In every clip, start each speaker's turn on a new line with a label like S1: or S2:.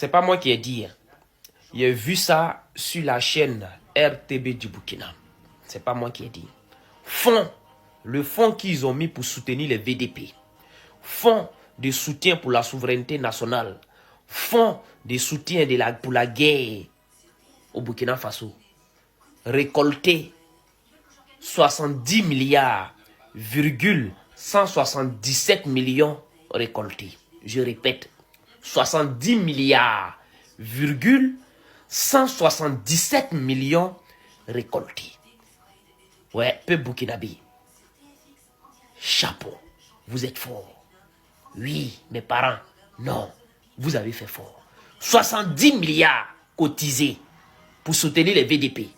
S1: c'est pas moi qui ai dit. J'ai vu ça sur la chaîne RTB du Burkina. C'est pas moi qui ai dit. Le fonds qu'ils ont mis pour soutenir les VDP. Fonds de soutien pour la souveraineté nationale. Fonds de soutien pour la guerre au Burkina Faso. Récolté 70 milliards, 177 millions récoltés. Je répète, 70 milliards, 177 millions récoltés. Ouais, peuple burkinabé. Chapeau, vous êtes fort. Oui, mes parents, non, vous avez fait fort. 70 milliards cotisés pour soutenir les VDP.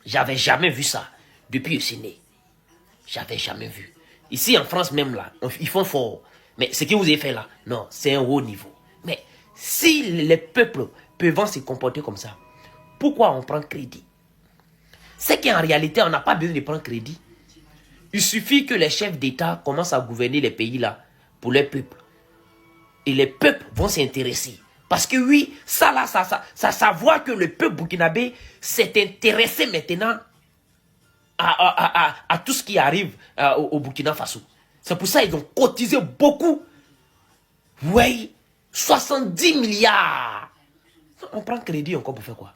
S1: J'avais jamais vu ça depuis que je suis né. J'avais jamais vu. Ici en France même là, ils font fort. Mais ce que vous avez fait là, non, c'est un haut niveau. Mais si les peuples peuvent se comporter comme ça, pourquoi on prend crédit? C'est qu'en réalité, on n'a pas besoin de prendre crédit. Il suffit que les chefs d'État commencent à gouverner les pays là pour les peuples. Et les peuples vont s'intéresser. Parce que oui, ça voit que le peuple burkinabé s'est intéressé maintenant à tout ce qui arrive au Burkina Faso. C'est pour ça qu'ils ont cotisé beaucoup. Oui, 70 milliards. On prend crédit encore pour faire quoi?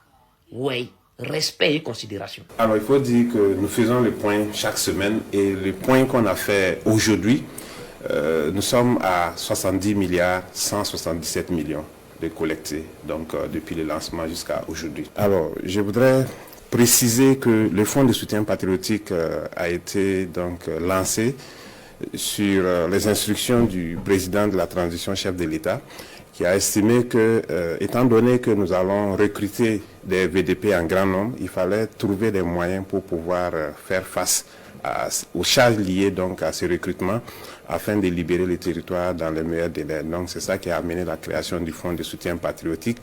S1: Oui, respect et considération.
S2: Alors il faut dire que nous faisons le point chaque semaine et le point qu'on a fait aujourd'hui, nous sommes à 70 milliards 177 millions de collectés, donc depuis le lancement jusqu'à aujourd'hui. Alors je voudrais préciser que le fonds de soutien patriotique a été donc lancé sur les instructions du président de la transition, chef de l'État, qui a estimé que, étant donné que nous allons recruter des VDP en grand nombre, il fallait trouver des moyens pour pouvoir faire face aux charges liées donc à ce recrutement afin de libérer le territoire dans les meilleurs délais. Donc c'est ça qui a amené la création du fonds de soutien patriotique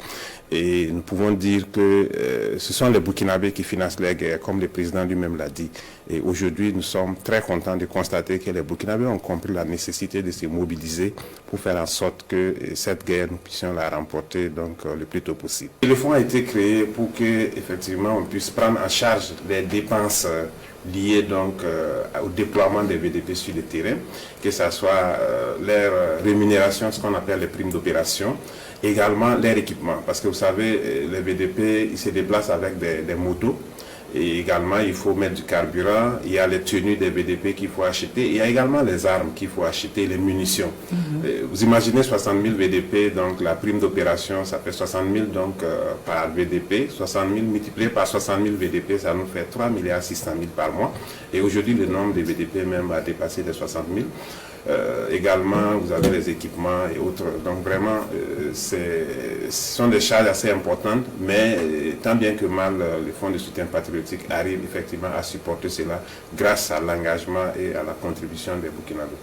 S2: et nous pouvons dire que ce sont les Burkinabés qui financent les guerres, comme le président lui-même l'a dit. Et aujourd'hui nous sommes très contents de constater que les Burkinabés ont compris la nécessité de se mobiliser pour faire en sorte que cette guerre nous puissions la remporter donc le plus tôt possible. Et le fonds a été créé pour que effectivement on puisse prendre en charge les dépenses liées donc au déploiement des VDP sur le terrain, que ce soit leur rémunération, ce qu'on appelle les primes d'opération, également leur équipement, parce que vous savez, les VDP, ils se déplacent avec des motos, et également il faut mettre du carburant, il y a les tenues des VDP qu'il faut acheter, il y a également les armes qu'il faut acheter, les munitions. Vous imaginez 60 000 VDP, donc la prime d'opération, ça fait 60 000 donc, par VDP, 60 000 multiplié par 60 000 VDP, ça nous fait 3 milliards 600 000 par mois. Et aujourd'hui, le nombre de VDP même a dépassé les 60 000. Également, vous avez les équipements et autres. Donc vraiment, ce sont des charges assez importantes, mais tant bien que mal, le fonds de soutien patriotique arrive effectivement à supporter cela grâce à l'engagement et à la contribution des Burkinabés.